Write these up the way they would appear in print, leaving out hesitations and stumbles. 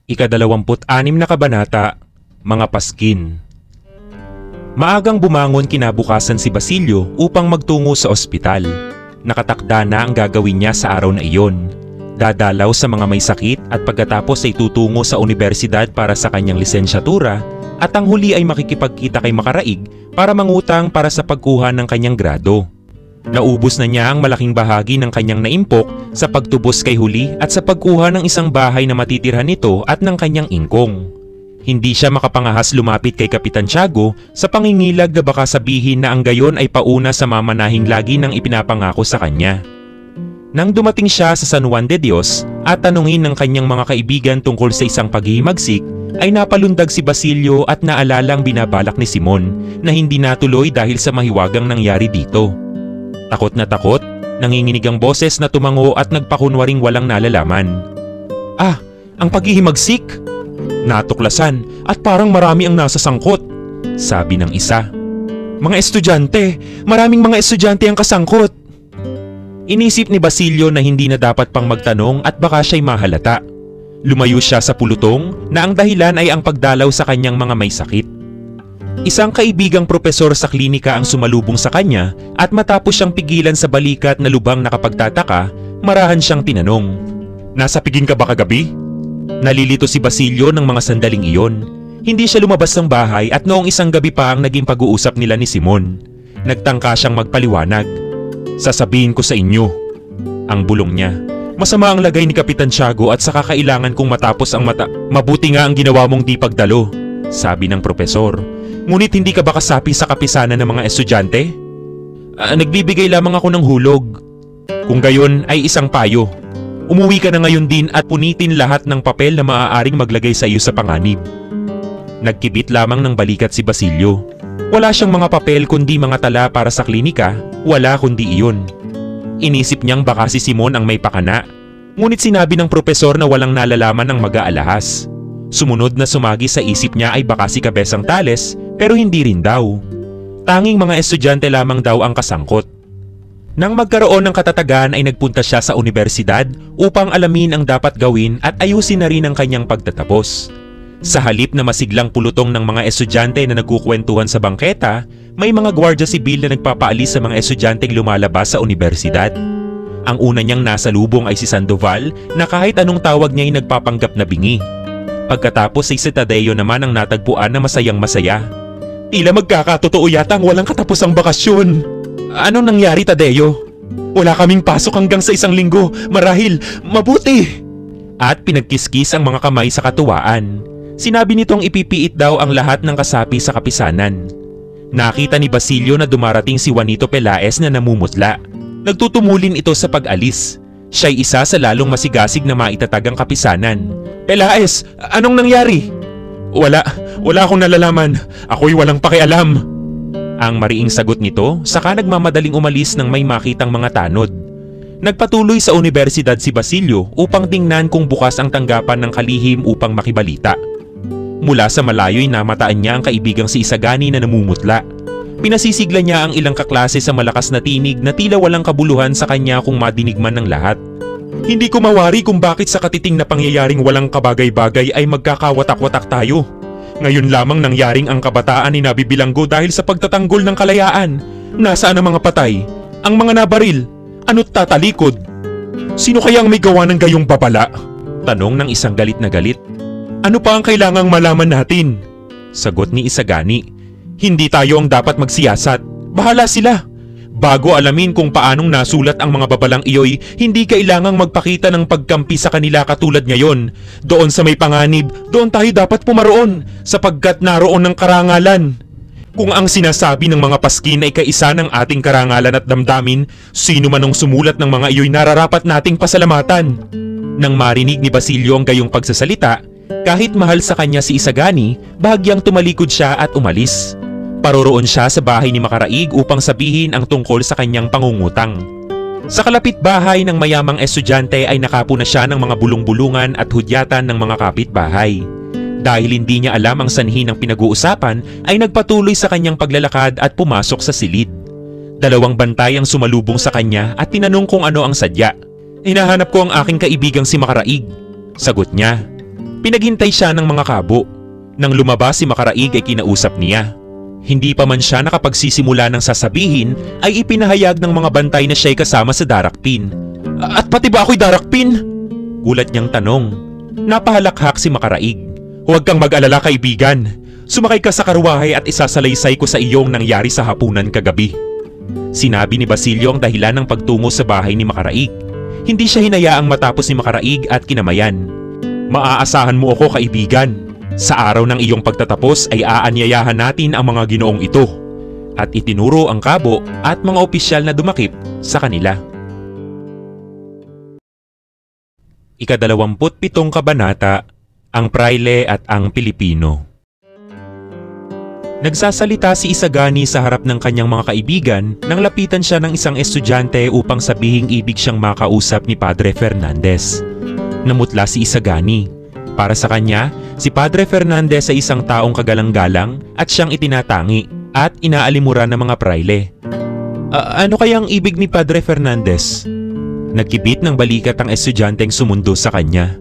Ika-26 na kabanata, Mga Paskin. Maagang bumangon kinabukasan si Basilio upang magtungo sa ospital. Nakatakda na ang gagawin niya sa araw na iyon. Dadalaw sa mga may sakit at pagkatapos ay tutungo sa universidad para sa kanyang lisensyatura at ang huli ay makikipagkita kay Makaraig para mangutang para sa pagkuha ng kanyang grado. Naubos na niya ang malaking bahagi ng kanyang naimpok sa pagtubos kay Huli at sa pagkuha ng isang bahay na matitirhan nito at ng kanyang ingkong. Hindi siya makapangahas lumapit kay Kapitan Tiago sa pangingilag na baka sabihin na ang gayon ay pauna sa mamanahing lagi ng ipinapangako sa kanya. Nang dumating siya sa San Juan de Dios at tanungin ng kanyang mga kaibigan tungkol sa isang paghihimagsik, ay napalundag si Basilio at naalalang binabalak ni Simon na hindi natuloy dahil sa mahiwagang nangyari dito. Takot na takot, nanginginig ang boses na tumango at nagpakunwaring walang nalalaman. "Ah, ang paghihimagsik! Natuklasan at parang marami ang nasa sangkot," sabi ng isa. "Mga estudyante! Maraming mga estudyante ang kasangkot!" Inisip ni Basilio na hindi na dapat pang magtanong at baka siya'y mahalata. Lumayo siya sa pulutong na ang dahilan ay ang pagdalaw sa kanyang mga may sakit. Isang kaibigang propesor sa klinika ang sumalubong sa kanya at matapos siyang pigilan sa balikat na lubang nakapagtataka, marahan siyang tinanong, "Nasa piging ka ba kagabi?" Nalilito si Basilio ng mga sandaling iyon. Hindi siya lumabas ng bahay at noong isang gabi pa ang naging pag-uusap nila ni Simon. Nagtangka siyang magpaliwanag. "Sasabihin ko sa inyo," ang bulong niya. "Masama ang lagay ni Kapitan Tiago at saka kailangan kong matapos ang Mabuti nga ang ginawa mong di pagdalo," sabi ng propesor. "Ngunit hindi ka ba kasapi sa kapisanan ng mga estudyante?" Nagbibigay lamang ako ng hulog." "Kung gayon ay isang payo. Umuwi ka na ngayon din at punitin lahat ng papel na maaaring maglagay sa iyo sa panganib." Nagkibit lamang ng balikat si Basilio. Wala siyang mga papel kundi mga tala para sa klinika, wala kundi iyon. Inisip niyang baka si Simon ang may pakana. Ngunit sinabi ng propesor na walang nalalaman ang mag-aalahas. Sumunod na sumagi sa isip niya ay baka si Cabezang Tales, pero hindi rin daw. Tanging mga estudyante lamang daw ang kasangkot. Nang magkaroon ng katatagan ay nagpunta siya sa universidad upang alamin ang dapat gawin at ayusin na rin ang kanyang pagtatapos. Sa halip na masiglang pulutong ng mga estudyante na nagkukwentuhan sa bangketa, may mga gwardya sibil na nagpapaalis sa mga estudyanteng lumalabas sa universidad. Ang una niyang nasalubong ay si Sandoval na kahit anong tawag niya ay nagpapanggap na bingi. Pagkatapos ay si Tadeo naman ang natagpuan na masayang masaya. "Tila magkakatotoo yata ang walang katapusang bakasyon." "Anong nangyari, Tadeo?" "Wala kaming pasok hanggang sa isang linggo. Marahil, mabuti." At pinagkiskis ang mga kamay sa katuwaan. Sinabi nitong ipipiit daw ang lahat ng kasapi sa kapisanan. Nakita ni Basilio na dumarating si Juanito Pelaez na namumutla. Nagtutumulin ito sa pag-alis. Siya'y isa sa lalong masigasig na maitatag ang kapisanan. "Pelaez, anong nangyari?" Wala akong nalalaman. Ako'y walang pakialam." Ang mariing sagot nito, saka nagmamadaling umalis nang may makitang mga tanod. Nagpatuloy sa universidad si Basilio upang tingnan kung bukas ang tanggapan ng kalihim upang makibalita. Mula sa malayo'y namataan niya ang kaibigang si Isagani na namumutla. Pinasisigla niya ang ilang kaklase sa malakas na tinig na tila walang kabuluhan sa kanya kung madinig man ng lahat. "Hindi ko mawari kung bakit sa katiting na pangyayaring walang kabagay-bagay ay magkakawatak-watak tayo. Ngayon lamang nangyaring ang kabataan ay nabibilanggo dahil sa pagtatanggol ng kalayaan. Nasaan ang mga patay? Ang mga nabaril? Ano't tatalikod? Sino kayang may gawa ng gayong babala?" Tanong ng isang galit na galit. "Ano pa ang kailangang malaman natin?" Sagot ni Isagani. "Hindi tayo ang dapat magsiyasat. Bahala sila. Bago alamin kung paanong nasulat ang mga babalang iyo'y hindi kailangang magpakita ng pagkampi sa kanila katulad ngayon. Doon sa may panganib, doon tayo dapat pumaroon sapagkat naroon ng karangalan. Kung ang sinasabi ng mga paskin ay kaisa ng ating karangalan at damdamin, sino man ang sumulat ng mga iyo'y nararapat nating pasalamatan." Nang marinig ni Basilio ang gayong pagsasalita, kahit mahal sa kanya si Isagani, bahagyang tumalikod siya at umalis. Paroroon siya sa bahay ni Makaraig upang sabihin ang tungkol sa kanyang pangungutang. Sa kalapit bahay ng mayamang estudyante ay nakapo na siya ng mga bulong-bulungan at hudyatan ng mga kapitbahay. Dahil hindi niya alam ang sanhi ng pinag-uusapan ay nagpatuloy sa kanyang paglalakad at pumasok sa silid. 2 bantay ang sumalubong sa kanya at tinanong kung ano ang sadya. "Hinahanap ko ang aking kaibigang si Makaraig," sagot niya. Pinaghintay siya ng mga kabo. Nang lumabas si Makaraig ay kinausap niya. Hindi pa man siya nakapagsisimula ng sasabihin ay ipinahayag ng mga bantay na siya'y kasama sa darakpin. At pati ba ako'y darakpin? Gulat niyang tanong. Napahalakhak si Makaraig. Huwag kang mag-alala kaibigan. Sumakay ka sa karwahe at isasalaysay ko sa iyong nangyari sa hapunan kagabi. Sinabi ni Basilio ang dahilan ng pagtungo sa bahay ni Makaraig. Hindi siya hinayaang matapos ni Makaraig at kinamayan. Maaasahan mo ako kaibigan. Sa araw ng iyong pagtatapos ay aanyayahan natin ang mga ginoong ito. At itinuro ang kabo at mga opisyal na dumakip sa kanila. Ika-27 kabanata, ang Praile at ang Pilipino. Nagsasalita si Isagani sa harap ng kanyang mga kaibigan nang lapitan siya ng isang estudyante upang sabihing ibig siyang makausap ni Padre Fernandez. Namutla si Isagani. Para sa kanya, si Padre Fernandez ay isang taong kagalang-galang at siyang itinatangi at inaalimuran ng mga praile. Ano kayang ibig ni Padre Fernandez? Nagkibit ng balikat ang estudyanteng sumundo sa kanya.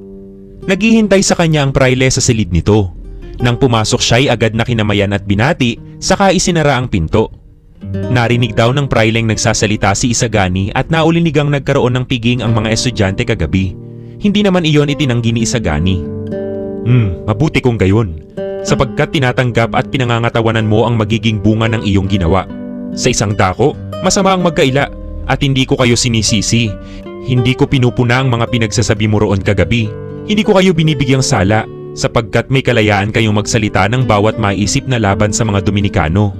Naghihintay sa kanya ang praile sa silid nito. Nang pumasok siya ay agad na kinamayan at binati, saka isinara ang pinto. Narinig daw ng praileng nagsasalita si Isagani at naulinigang nagkaroon ng piging ang mga estudyante kagabi. Hindi naman iyon itinanggi ni Isagani. Mabuti kung gayon, sapagkat tinatanggap at pinangangatawanan mo ang magiging bunga ng iyong ginawa. Sa isang dako, masama ang magkaila at hindi ko kayo sinisisi. Hindi ko pinupuna ang mga pinagsasabi mo roon kagabi. Hindi ko kayo binibigyang sala sapagkat may kalayaan kayong magsalita ng bawat maisip na laban sa mga Dominikano.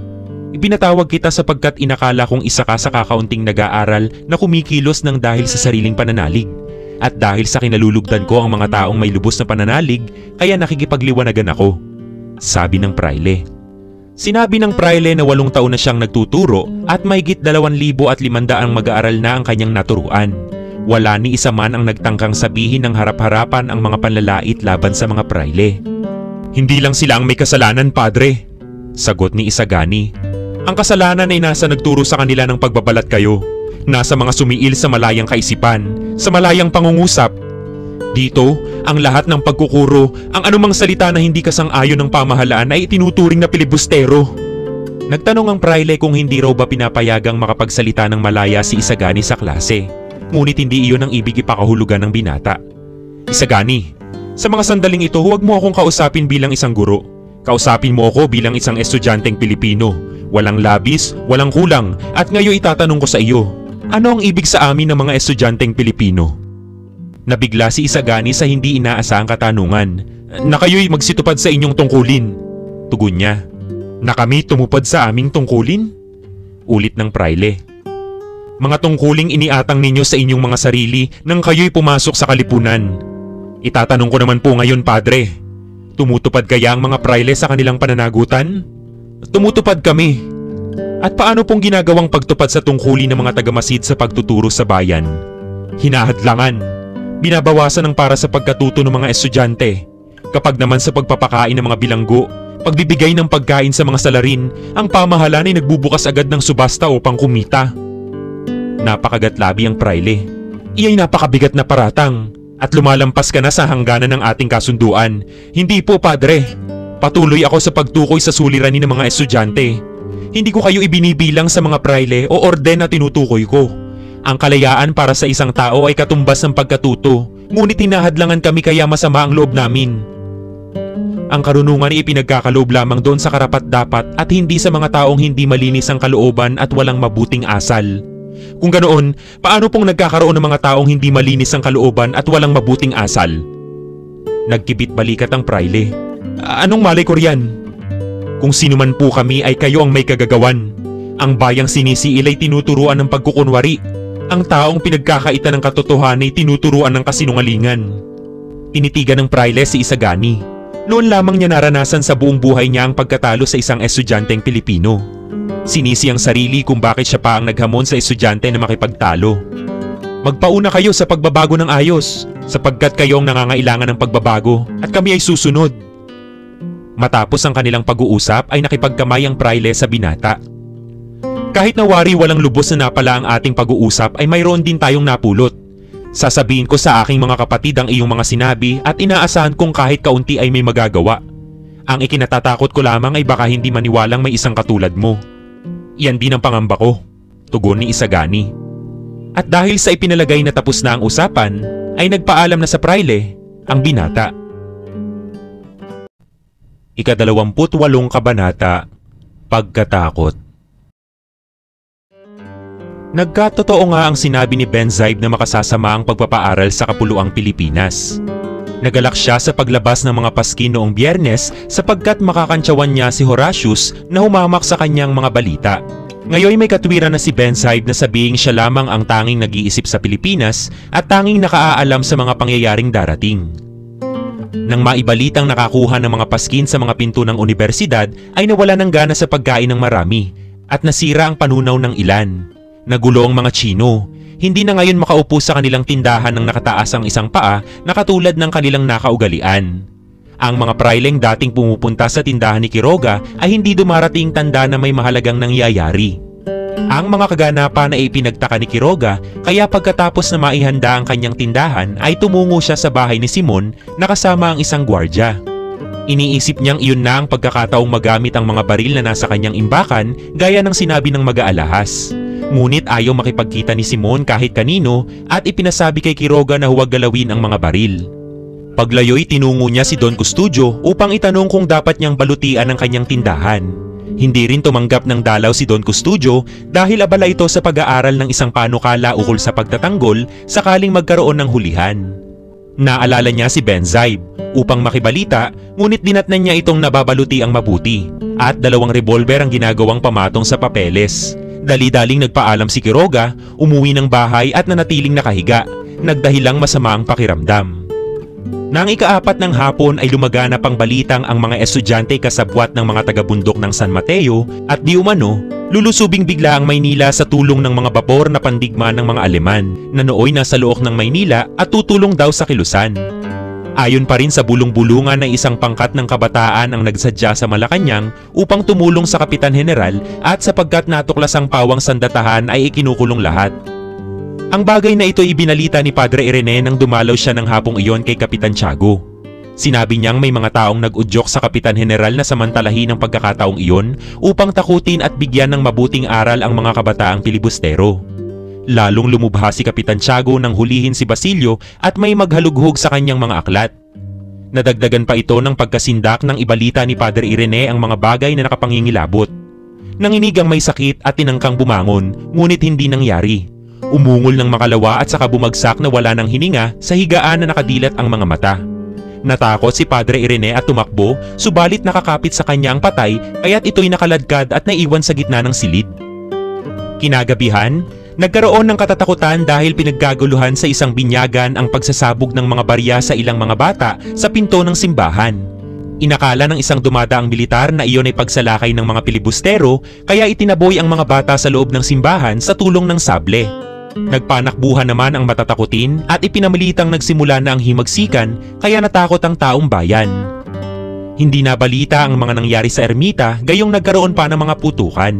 Ipinatawag kita sapagkat inakala kong isa ka sa kakaunting nag-aaral na kumikilos ng dahil sa sariling pananalig. At dahil sa kinalulugdan ko ang mga taong may lubos na pananalig, kaya nakikipagliwanagan ako. Sabi ng praile. Sinabi ng praile na 8 taon na siyang nagtuturo at mahigit 2,500 mag-aaral na ang kanyang naturuan. Wala ni isa man ang nagtangkang sabihin ng harap-harapan ang mga panlalait laban sa mga praile. Hindi lang sila ang may kasalanan, padre. Sagot ni Isagani. Ang kasalanan ay nasa nagturo sa kanila ng pagbabalat kayo. Nasa mga sumiil sa malayang kaisipan, sa malayang pangungusap. Dito, ang lahat ng pagkukuro, ang anumang salita na hindi kasang-ayon ng pamahalaan ay itinuturing na pilibustero. Nagtanong ang praile kung hindi raw ba pinapayagang makapagsalita ng malaya si Isagani sa klase. Ngunit hindi iyon ang ibig ipakahulugan ng binata. Isagani, sa mga sandaling ito huwag mo akong kausapin bilang isang guro. Kausapin mo ako bilang isang estudyanteng Pilipino. Walang labis, walang kulang, at ngayon itatanong ko sa iyo. Ano ang ibig sa amin ng mga estudyanteng Pilipino? Nabigla si Isagani sa hindi inaasahang katanungan. Na kayo'y magsitupad sa inyong tungkulin. Tugon niya. Na kami tumupad sa aming tungkulin? Ulit ng praile. Mga tungkuling iniatang ninyo sa inyong mga sarili nang kayo'y pumasok sa kalipunan. Itatanong ko naman po ngayon, padre. Tumutupad kaya ang mga praile sa kanilang pananagutan? Tumutupad kami. At paano pong ginagawang pagtupad sa tungkulin ng mga tagamasid sa pagtuturo sa bayan? Hinahadlangan. Binabawasan ang para sa pagkatuto ng mga estudyante. Kapag naman sa pagpapakain ng mga bilanggo, pagbibigay ng pagkain sa mga salarin, ang pamahalaan ay nagbubukas agad ng subasta upang kumita. Napakagatlabi ang praile. Iya'y napakabigat na paratang at lumalampas ka na sa hangganan ng ating kasunduan. Hindi po, padre. Patuloy ako sa pagtukoy sa suliranin ng mga estudyante. Hindi ko kayo ibinibilang sa mga praile o orden na tinutukoy ko. Ang kalayaan para sa isang tao ay katumbas ng pagkatuto, ngunit hinahadlangan kami kaya masama ang loob namin. Ang karunungan ay ipinagkakaloob lamang doon sa karapat-dapat at hindi sa mga taong hindi malinis ang kalooban at walang mabuting asal. Kung ganoon, paano pong nagkakaroon ng mga taong hindi malinis ang kalooban at walang mabuting asal? Nagkibit balikat ang praile. Anong malay ko riyan? Kung sino man po kami ay kayo ang may kagagawan. Ang bayang sinisiil ay tinuturuan ng pagkukunwari. Ang taong pinagkakaitan ng katotohanan ay tinuturuan ng kasinungalingan. Tinitigan ng praile si Isagani. Noon lamang niya naranasan sa buong buhay niya ang pagkatalo sa isang estudyanteng Pilipino. Sinisi ang sarili kung bakit siya pa ang naghamon sa estudyante na makipagtalo. Magpauna kayo sa pagbabago ng ayos, sapagkat kayo ang nangangailangan ng pagbabago at kami ay susunod. Matapos ang kanilang pag-uusap ay nakipagkamay ang praile sa binata. Kahit na wari walang lubos na napala ang ating pag-uusap ay mayroon din tayong napulot. Sasabihin ko sa aking mga kapatid ang iyong mga sinabi at inaasahan kong kahit kaunti ay may magagawa. Ang ikinatatakot ko lamang ay baka hindi maniwalang may isang katulad mo. Yan din ang pangamba ko, tugon ni Isagani. At dahil sa ipinalagay na tapos na ang usapan, ay nagpaalam na sa praile ang binata. Ika-28 kabanata, Pagkatakot. Nagkatotoo nga ang sinabi ni Benzaib na makasasama ang pagpapaaral sa kapuluang Pilipinas. Nagalak siya sa paglabas ng mga paskin noong Biyernes sapagkat makakantsawan niya si Horatius na humamak sa kanyang mga balita. Ngayon may katwiran na si Benzaib na sabihing siya lamang ang tanging nag-iisip sa Pilipinas at tanging nakaaalam sa mga pangyayaring darating. Nang maibalitang nakakuha ng mga paskin sa mga pinto ng universidad ay nawala ng gana sa pagkain ng marami at nasira ang panunaw ng ilan. Nagulo ang mga Tsino. Hindi na ngayon makaupo sa kanilang tindahan ng nakataas ang isang paa na katulad ng kanilang nakaugalian. Ang mga praileng dating pumupunta sa tindahan ni Quiroga ay hindi dumarating tanda na may mahalagang nangyayari. Ang mga kaganapan ay ipinagtaka ni Quiroga kaya pagkatapos na maihanda ang kanyang tindahan ay tumungo siya sa bahay ni Simon na kasama ang isang gwardya. Iniisip niyang iyon na ang pagkakataong magamit ang mga baril na nasa kanyang imbakan gaya ng sinabi ng mag-aalahas. Ngunit ayaw makipagkita ni Simon kahit kanino at ipinasabi kay Quiroga na huwag galawin ang mga baril. Paglayo'y tinungo niya si Don Custodio upang itanong kung dapat niyang balutian ang kanyang tindahan. Hindi rin tumanggap ng dalaw si Don Custodio dahil abala ito sa pag-aaral ng isang panukala ukol sa pagtatanggol sakaling magkaroon ng hulihan. Naalala niya si Benzaib upang makibalita ngunit dinatnan niya itong nababaluti ang mabuti at 2 revolver ang ginagawang pamatong sa papeles. Dali-daling nagpaalam si Quiroga, umuwi ng bahay at nanatiling nakahiga, nagdahilang masama ang pakiramdam. Nang ika-4 ng hapon ay lumaganap ang balitang ang mga estudyante kasabwat ng mga taga-bundok ng San Mateo at di umano, lulusubing bigla ang Maynila sa tulong ng mga bapor na pandigma ng mga Aleman na nooy nasa loob ng Maynila at tutulong daw sa Kilusan. Ayon pa rin sa bulong-bulungan na isang pangkat ng kabataan ang nagsadya sa Malacanang upang tumulong sa Kapitan General at sapagkat natuklas ang pawang sandatahan ay ikinukulong lahat. Ang bagay na ito ibinalita ni Padre Irene nang dumalaw siya ng hapong iyon kay Kapitan Tiago. Sinabi niyang may mga taong nag-udyok sa Kapitan General na samantalahin ang pagkakataong iyon upang takutin at bigyan ng mabuting aral ang mga kabataang pilibustero. Lalong lumubha si Kapitan Tiago nang hulihin si Basilio at may maghalughog sa kanyang mga aklat. Nadagdagan pa ito ng pagkasindak ng ibalita ni Padre Irene ang mga bagay na nakapangingilabot. Nanginig ang may sakit at tinangkang bumangon ngunit hindi nangyari. Umungol ng makalawa at saka bumagsak na wala ng hininga sa higaan na nakadilat ang mga mata. Natakot si Padre Irene at tumakbo subalit nakakapit sa kanya ang patay kaya't ito'y nakaladkad at naiwan sa gitna ng silid. Kinagabihan, nagkaroon ng katatakutan dahil pinaggaguluhan sa isang binyagan ang pagsasabog ng mga barya sa ilang mga bata sa pinto ng simbahan. Inakala ng isang dumadaang militar na iyon ay pagsalakay ng mga pilibustero kaya itinaboy ang mga bata sa loob ng simbahan sa tulong ng sable. Nagpanakbuhan naman ang matatakutin at ipinamalitang nagsimula na ang himagsikan kaya natakot ang taong bayan. Hindi nabalita ang mga nangyari sa ermita gayong nagkaroon pa ng mga putukan.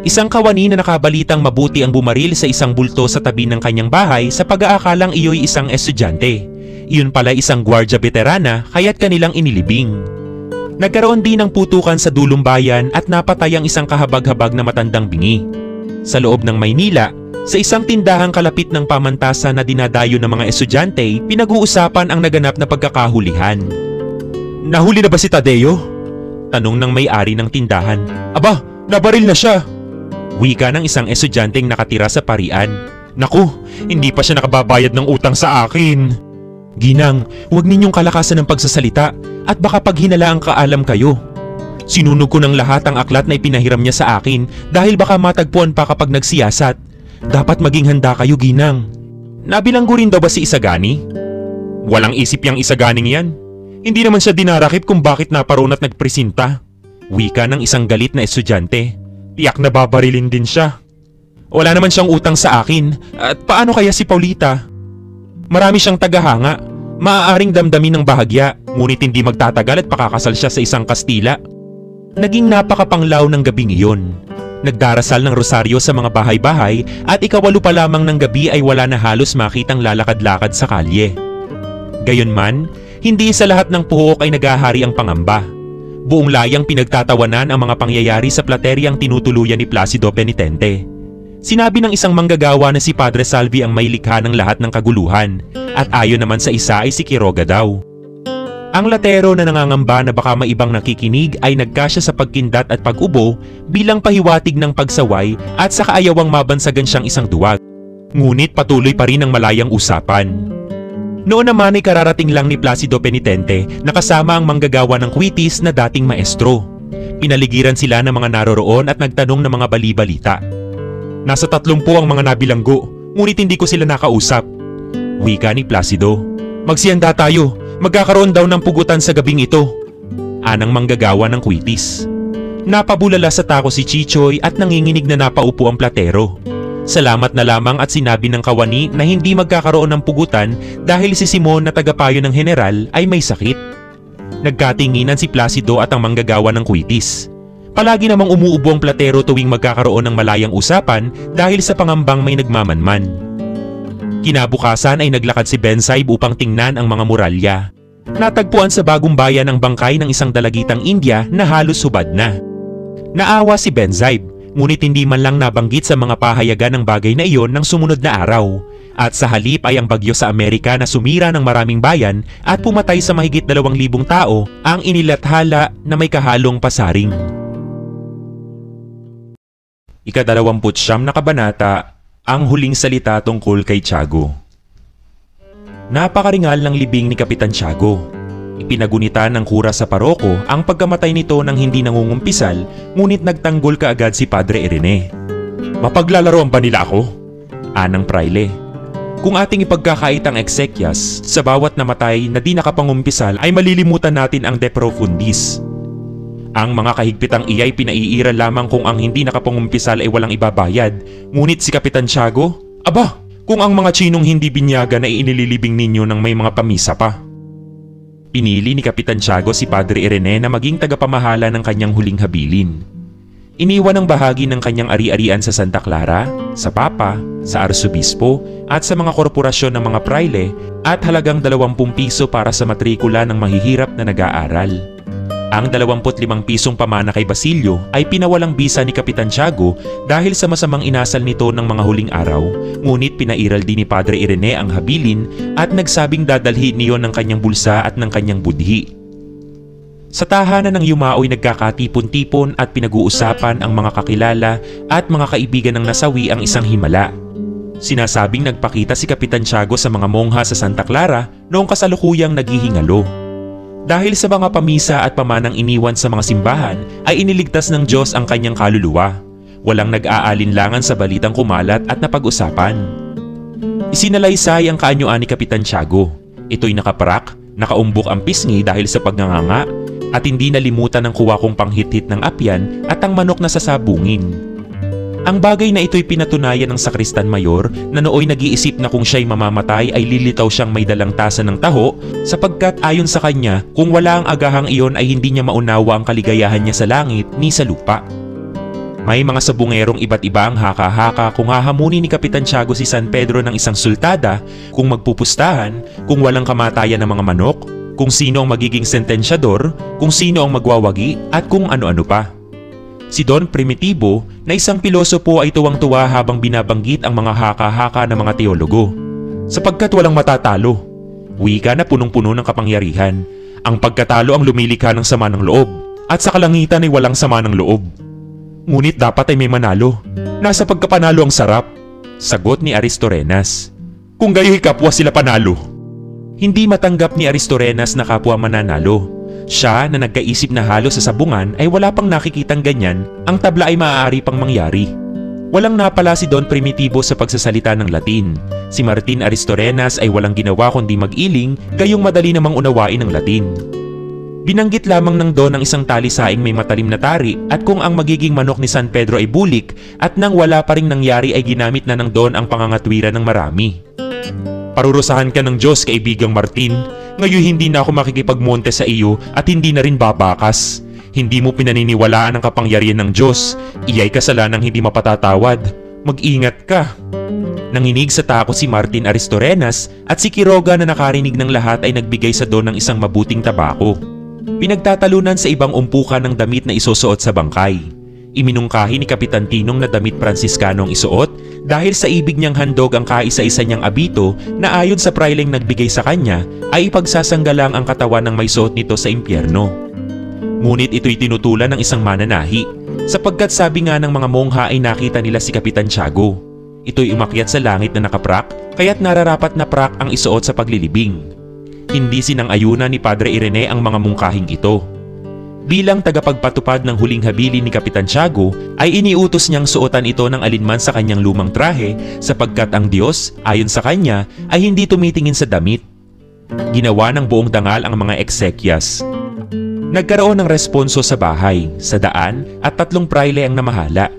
Isang kawani na nakabalitang mabuti ang bumaril sa isang bulto sa tabi ng kanyang bahay sa pag-aakalang iyo'y isang estudyante. Iyon pala isang gwardya veterana kaya't kanilang inilibing. Nagkaroon din ng putukan sa dulong bayan at napatay ang isang kahabag-habag na matandang bingi. Sa loob ng Maynila, sa isang tindahang kalapit ng pamantasan na dinadayo ng mga estudyante, pinag-uusapan ang naganap na pagkakahulihan. "Nahuli na ba si Tadeo?" tanong ng may-ari ng tindahan. "Aba, nabaril na siya!" wika ng isang estudyanteng nakatira sa parian. "Naku, hindi pa siya nakababayad ng utang sa akin." "Ginang, huwag ninyong kalakasan ng pagsasalita at baka pag hinalaang kaalam kayo. Sinunog ko ng lahat ang aklat na ipinahiram niya sa akin dahil baka matagpuan pa kapag nagsiyasat. Dapat maging handa kayo, Ginang." "Nabilanggo rin daw ba si Isagani?" "Walang isip yang Isaganing yan. Hindi naman siya dinarakip kung bakit naparoon at nagpresinta," wika ng isang galit na estudyante. "Tiyak na babarilin din siya. Wala naman siyang utang sa akin. At paano kaya si Paulita? Marami siyang tagahanga. Maaaring damdamin ng bahagya, ngunit hindi magtatagal at pakakasal siya sa isang Kastila." Naging napakapanglaw ng gabing iyon. Nagdarasal ng rosaryo sa mga bahay-bahay at ikawalo pa lamang ng gabi ay wala na halos makitang lalakad-lakad sa kalye. Gayunman, hindi sa lahat ng puhok ay nagahari ang pangamba. Buong layang pinagtatawanan ang mga pangyayari sa plateryang tinutuluyan ni Placido Penitente. Sinabi ng isang manggagawa na si Padre Salvi ang may likha ng lahat ng kaguluhan at ayon naman sa isa ay si Quiroga daw. Ang latero na nangangamba na baka may ibang nakikinig ay nagkasya sa pagkindat at pag-ubo bilang pahiwatig ng pagsaway at sa kaayawang mabansagan siyang isang duwag. Ngunit patuloy pa rin ang malayang usapan. Noon naman ay kararating lang ni Placido Penitente na kasama ang manggagawa ng kwitis na dating maestro. Pinaligiran sila ng mga naroroon at nagtanong ng mga bali-balita. Nasa 30 ang mga nabilanggo, ngunit hindi ko sila nakausap. Wika ni Placido. Magsiyanda tayo. Magkakaroon daw ng pugutan sa gabing ito. Anang manggagawa ng kwitis. Napabulala sa tako si Chichoy at nanginginig na napaupo ang platero. Salamat na lamang at sinabi ng kawani na hindi magkakaroon ng pugutan dahil si Simon na tagapayo ng general ay may sakit. Nagkatinginan si Placido at ang manggagawa ng kwitis. Palagi namang umuubo ang platero tuwing magkakaroon ng malayang usapan dahil sa pangambang may nagmamanman. Kinabukasan ay naglakad si Bensaib upang tingnan ang mga muralya. Natagpuan sa bagong bayan ang bangkay ng isang dalagitang India na halos hubad na. Naawa si Bensaib, ngunit hindi man lang nabanggit sa mga pahayagan ng bagay na iyon ng sumunod na araw. At sa halip ay ang bagyo sa Amerika na sumira ng maraming bayan at pumatay sa mahigit 2,000 tao ang inilathala na may kahalong pasaring. Ika-29 na kabanata, ang huling salita tungkol kay Tiago. Napakaringal ng libing ni Kapitan Tiago. Ipinagunita ng kura sa paroko ang pagkamatay nito nang hindi nangungumpisal, ngunit nagtanggol kaagad si Padre Irene. Mapaglalaroan ba nila ako? Anang praile. Kung ating ipagkakait ang exequias, sa bawat namatay na di nakapangumpisal ay malilimutan natin ang de profundis. Ang mga kahigpitang iyay pinaiira lamang kung ang hindi nakapangumpisal ay walang ibabayad. Ngunit si Kapitan Tiago, aba, kung ang mga Chinong hindi binyagan ay inililibing ninyo ng may mga pamisa pa. Pinili ni Kapitan Tiago si Padre Irene na maging tagapamahala ng kanyang huling habilin. Iniwan ang bahagi ng kanyang ari-arian sa Santa Clara, sa Papa, sa Arsobispo at sa mga korporasyon ng mga praile at halagang 20 piso para sa matrikula ng mahihirap na nag-aaral. Ang 25 pisong pamana kay Basilio ay pinawalang bisa ni Kapitan Tiago dahil sa masamang inasal nito ng mga huling araw, ngunit pinairal din ni Padre Irene ang habilin at nagsabing dadalhin niyon ng kanyang bulsa at ng kanyang budhi. Sa tahanan ng yumao'y nagkakatipon-tipon at pinag-uusapan ang mga kakilala at mga kaibigan ng nasawi ang isang himala. Sinasabing nagpakita si Kapitan Tiago sa mga mongha sa Santa Clara noong kasalukuyang naghihingalo. Dahil sa mga pamisa at pamanang iniwan sa mga simbahan ay iniligtas ng Diyos ang kanyang kaluluwa. Walang nag-aalinlangan sa balitang kumalat at napag-usapan. Isinalaysay ang kaanyuan ni Kapitan Tiago. Ito'y nakaparak, nakaumbok ang pisngi dahil sa pagnganganga at hindi nalimutan ng kuwakong panghit-hit ng apyan at ang manok na sasabungin. Ang bagay na ito'y pinatunayan ng Sakristan Mayor na nooy nag-iisip na kung siya'y mamamatay ay lilitaw siyang may dalang tasa ng taho sapagkat ayon sa kanya kung wala ang agahang iyon ay hindi niya maunawa ang kaligayahan niya sa langit ni sa lupa. May mga sabungerong iba't iba ang haka-haka kung hahamunin ni Kapitan Tiago si San Pedro ng isang sultada, kung magpupustahan, kung walang kamatayan ng mga manok, kung sino ang magiging sentensyador, kung sino ang magwawagi at kung ano-ano pa. Si Don Primitibo na isang pilosopo ay tuwang-tuwa habang binabanggit ang mga haka-haka ng mga teologo. Sapagkat walang matatalo. Wika na punong-puno ng kapangyarihan. Ang pagkatalo ang lumilikha ng sama ng loob at sa kalangitan ay walang sama ng loob. Ngunit dapat ay may manalo. Nasa pagkapanalo ang sarap. Sagot ni Aristorenas. Kung gayo'y kapwa sila panalo. Hindi matanggap ni Aristorenas na kapwa mananalo. Siya na nagkaisip na halos sa sabungan ay wala pang nakikitang ganyan, ang tabla ay maaari pang mangyari. Walang napala si Don Primitibo sa pagsasalita ng Latin. Si Martin Aristorenas ay walang ginawa kundi mag-iling, gayong madali namang unawain ang Latin. Binanggit lamang ng Don ang isang talisaing may matalim na tari at kung ang magiging manok ni San Pedro ay bulik at nang wala pa ring nangyari ay ginamit na ng Don ang pangangatwiran ng marami. Parurusahan ka ng Diyos, kaibigang Martin. Ngayon hindi na ako makikipagmonte sa iyo at hindi na rin babakas. Hindi mo pinaniniwalaan ang kapangyarihan ng Diyos. Iya'y kasalanang hindi mapatatawad. Mag-ingat ka. Nanginig sa takot si Martin Aristorenas at si Quiroga na nakarinig ng lahat ay nagbigay sa Don ng isang mabuting tabako. Pinagtatalunan sa ibang umpukan ng damit na isusuot sa bangkay. Iminungkahi ni Kapitan Tinong na damit Pransiskano ang isuot dahil sa ibig niyang handog ang kaisa-isa niyang abito na ayon sa praileng nagbigay sa kanya ay ipagsasanggalang ang katawan ng may suot nito sa impyerno. Ngunit ito'y tinutulan ng isang mananahi sapagkat sabi nga ng mga mongha ay nakita nila si Kapitan Tiago. Ito'y umakyat sa langit na nakaprak kaya't nararapat na prak ang isuot sa paglilibing. Hindi sinang-ayunan ni Padre Irene ang mga mungkahing ito. Bilang tagapagpatupad ng huling habilin ni Kapitan Tiago ay iniutos niyang suotan ito ng alinman sa kanyang lumang trahe sapagkat ang Diyos, ayon sa kanya, ay hindi tumitingin sa damit. Ginawa ng buong dangal ang mga eksekyas. Nagkaroon ng responso sa bahay, sa daan at 3 praile ang namahala.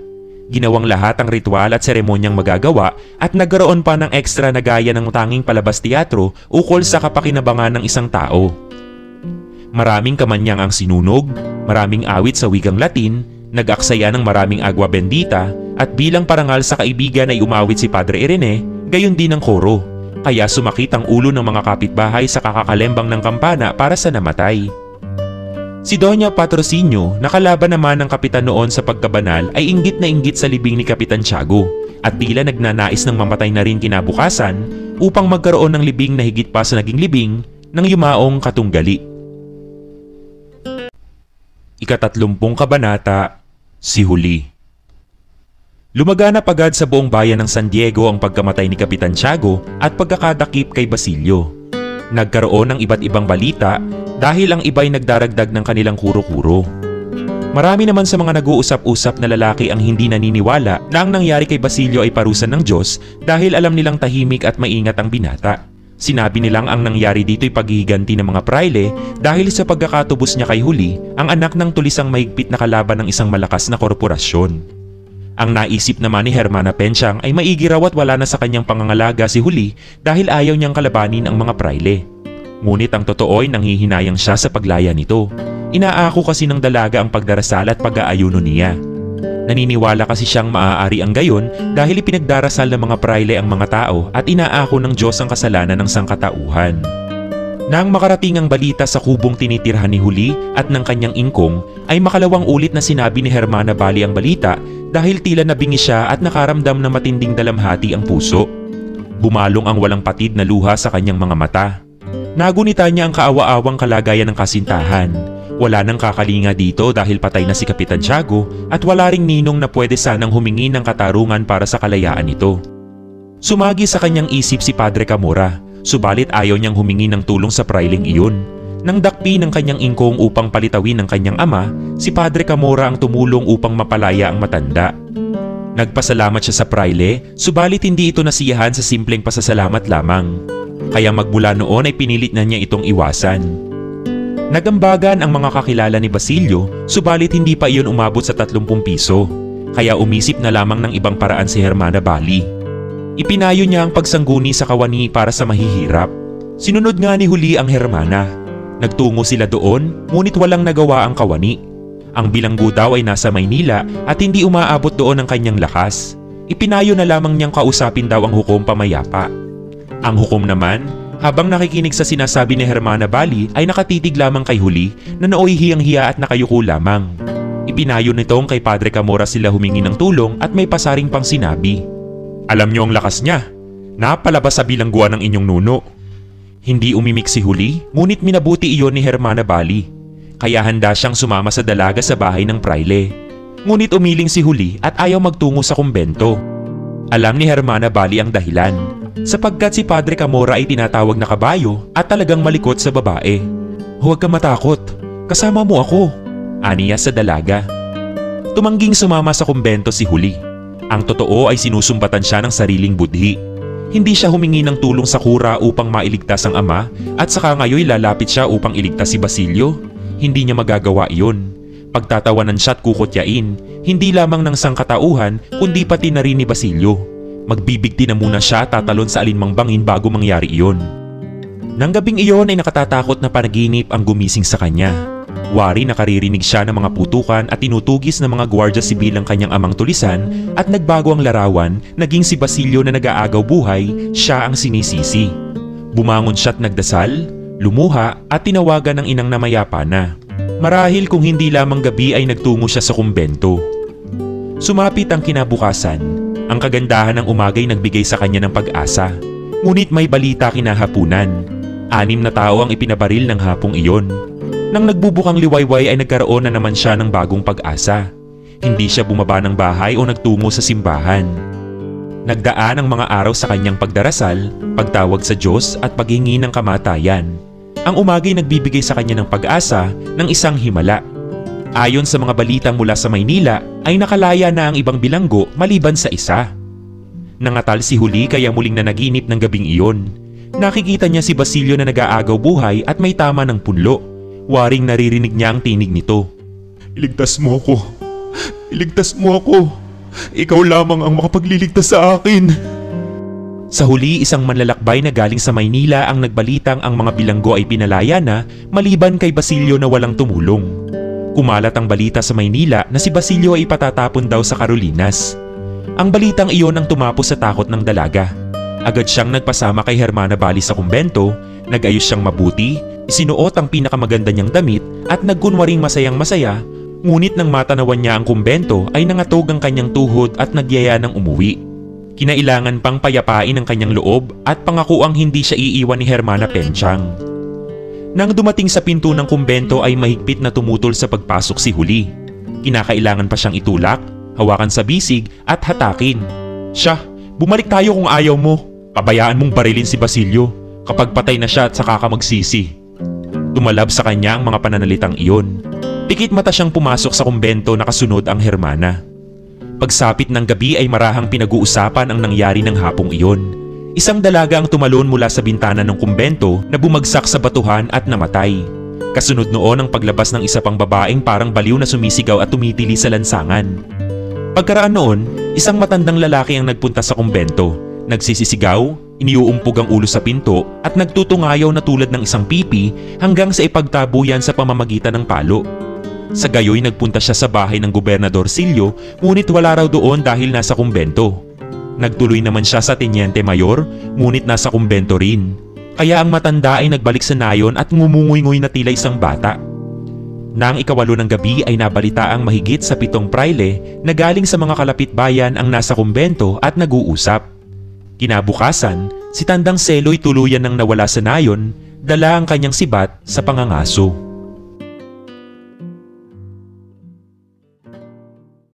Ginawang lahat ang ritual at seremonyang magagawa at nagkaroon pa ng ekstra na gaya ng tanging palabas teatro ukol sa kapakinabangan ng isang tao. Maraming kamanyang ang sinunog, maraming awit sa wigang Latin, nag-aksaya ng maraming agwa bendita at bilang parangal sa kaibigan ay umawit si Padre Irene, gayon din ang koro. Kaya sumakit ang ulo ng mga kapitbahay sa kakakalembang ng kampana para sa namatay. Si Doña Patrocinio, nakalaban naman ng kapitan noon sa pagkabanal ay inggit na inggit sa libing ni Kapitan Tiago at tila nagnanais ng mamatay na rin kinabukasan upang magkaroon ng libing na higit pa sa naging libing ng yumaong katunggali. Ika-30 kabanata, si Huli. Lumaganap agad sa buong bayan ng San Diego ang pagkamatay ni Kapitan Tiago at pagkakadakip kay Basilio. Nagkaroon ng iba't ibang balita dahil ang iba'y nagdaragdag ng kanilang kuro-kuro. Marami naman sa mga nag-uusap-usap na lalaki ang hindi naniniwala na ang nangyari kay Basilio ay parusa ng Diyos dahil alam nilang tahimik at maingat ang binata. Sinabi nilang ang nangyari dito'y paghihiganti ng mga praile dahil sa pagkakatubos niya kay Huli, ang anak ng tulisang mahigpit na kalaban ng isang malakas na korporasyon. Ang naisip naman ni Hermana Penchang ay maigi raw at wala na sa kanyang pangangalaga si Huli dahil ayaw niyang kalabanin ang mga praile. Ngunit ang totoo ay nanghihinayang siya sa paglaya nito. Inaako kasi ng dalaga ang pagdarasal at pag-aayuno niya. Naniniwala kasi siyang maaari ang gayon dahil ipinagdarasal ng mga praile ang mga tao at inaako ng Diyos ang kasalanan ng sangkatauhan. Nang makarating ang balita sa kubong tinitirhan ni Huli at ng kanyang ingkong, ay makalawang ulit na sinabi ni Hermana Bali ang balita dahil tila nabingi siya at nakaramdam na matinding dalamhati ang puso. Bumalong ang walang patid na luha sa kanyang mga mata. Nagunita niya ang kaawa-awang kalagayan ng kasintahan. Wala nang kakalinga dito dahil patay na si Kapitan Tiago at wala ring ninong na pwede sanang humingi ng katarungan para sa kalayaan nito. Sumagi sa kanyang isip si Padre Camora, subalit ayaw niyang humingi ng tulong sa prailing iyon. Nang dakpi ng kanyang ingkong upang palitawin ng kanyang ama, si Padre Camora ang tumulong upang mapalaya ang matanda. Nagpasalamat siya sa praile, subalit hindi ito nasiyahan sa simpleng pasasalamat lamang. Kaya magmula noon ay pinilit na niya itong iwasan. Nagambagan ang mga kakilala ni Basilio, subalit hindi pa iyon umabot sa 30 piso. Kaya umisip na lamang ng ibang paraan si Hermana Bali. Ipinayo niya ang pagsangguni sa kawani para sa mahihirap. Sinunod nga ni Huli ang Hermana. Nagtungo sila doon, ngunit walang nagawa ang kawani. Ang bilanggo daw ay nasa Maynila at hindi umaabot doon ang kanyang lakas. Ipinayo na lamang niyang kausapin daw ang hukom pamayapa. Ang hukom naman, habang nakikinig sa sinasabi ni Hermana Bali ay nakatitig lamang kay Huli na nooy hiyang-hiya at nakayuko lamang. Ipinayo nitong kay Padre Camora sila humingi ng tulong at may pasaring pang sinabi. Alam niyo ang lakas niya. Napalabas sa bilangguan ng inyong nuno. Hindi umimik si Huli, ngunit minabuti iyon ni Hermana Bali. Kaya handa siyang sumama sa dalaga sa bahay ng praile. Ngunit umiling si Huli at ayaw magtungo sa kumbento. Alam ni Hermana Bali ang dahilan, sapagkat si Padre Camora ay tinatawag na kabayo at talagang malikot sa babae. Huwag ka matakot, kasama mo ako, aniya sa dalaga. Tumangging sumama sa kumbento si Huli. Ang totoo ay sinusumbatan siya ng sariling budhi. Hindi siya humingi ng tulong sa kura upang mailigtas ang ama at saka ngayon lalapit siya upang iligtas si Basilio. Hindi niya magagawa iyon. Pagtatawanan siya at kukutyain, hindi lamang ng sangkatauhan kundi pati na rin ni Basilio. Magbibigti na muna siya tatalon sa alinmang bangin bago mangyari iyon. Nang gabing iyon ay nakatatakot na panaginip ang gumising sa kanya. Wari nakaririnig siya ng mga putukan at tinutugis ng mga gwardya sibil ang kanyang amang tulisan at nagbago ang larawan, naging si Basilio na nag-aagaw buhay, siya ang sinisisi. Bumangon siya at nagdasal, lumuha at tinawagan ng inang na mayapa na. Marahil kung hindi lamang gabi ay nagtungo siya sa kumbento. Sumapit ang kinabukasan. Ang kagandahan ng umagay nagbigay sa kanya ng pag-asa. Ngunit may balita kinahapunan. 6 na tao ang ipinabaril ng hapong iyon. Nang nagbubukang liwayway ay nagkaroon na naman siya ng bagong pag-asa. Hindi siya bumaba ng bahay o nagtungo sa simbahan. Nagdaan ang mga araw sa kanyang pagdarasal, pagtawag sa Diyos at paghingi ng kamatayan. Ang umagay nagbibigay sa kanya ng pag-asa ng isang himala. Ayon sa mga balitang mula sa Maynila ay nakalaya na ang ibang bilanggo maliban sa isa. Nangatal si Huli kaya muling nanaginip ng gabing iyon. Nakikita niya si Basilio na nag-aagaw buhay at may tama ng punlo. Waring naririnig niya ang tinig nito. "Iligtas mo ako! Iligtas mo ako! Ikaw lamang ang makapagliligtas sa akin!" Sa huli, isang manlalakbay na galing sa Maynila ang nagbalitang ang mga bilanggo ay pinalaya na maliban kay Basilio na walang tumulong. Kumalat ang balita sa Maynila na si Basilio ay patatapon daw sa Carolinas. Ang balitang iyon ang tumapos sa takot ng dalaga. Agad siyang nagpasama kay Hermana Bali sa kumbento, nag-ayos siyang mabuti, isinuot ang pinakamaganda niyang damit at nagkunwaring masayang masaya, ngunit nang matanawan niya ang kumbento ay nangatog ang kanyang tuhod at nagyaya ng umuwi. Kinailangan pang payapain ang kanyang loob at pangakuang hindi siya iiwan ni Hermana Penchang. Nang dumating sa pinto ng kumbento ay mahigpit na tumutol sa pagpasok si Huli. Kinakailangan pa siyang itulak, hawakan sa bisig at hatakin. "Siya, bumalik tayo kung ayaw mo. Pabayaan mong barilin si Basilio. Kapag patay na siya at saka ka magsisi." Tumalab sa kanya ang mga pananalitang iyon. Pikit mata siyang pumasok sa kumbento na kasunod ang Hermana. Pagsapit ng gabi ay marahang pinag-uusapan ang nangyari ng hapong iyon. Isang dalaga ang tumalon mula sa bintana ng kumbento na bumagsak sa batuhan at namatay. Kasunod noon ang paglabas ng isa pang babaeng parang baliw na sumisigaw at tumitili sa lansangan. Pagkaraan noon, isang matandang lalaki ang nagpunta sa kumbento. Nagsisisigaw, iniuumpog ang ulo sa pinto at nagtutungayaw na tulad ng isang pipi hanggang sa ipagtabuyan sa pamamagitan ng palo. Sa gayoy nagpunta siya sa bahay ng Gobernador Silio ngunit wala raw doon dahil nasa kumbento. Nagtuloy naman siya sa Teniente Mayor ngunit nasa kumbento rin. Kaya ang matanda ay nagbalik sa nayon at ngumungoy-ngoy na tila isang bata. Nang 8 ng gabi ay nabalita ang mahigit sa 7 prayle na galing sa mga kalapit bayan ang nasa kumbento at nag-uusap. Kinabukasan, si Tandang Selo'y tuluyan nang nawala sa nayon, dala ang kanyang sibat sa pangangaso.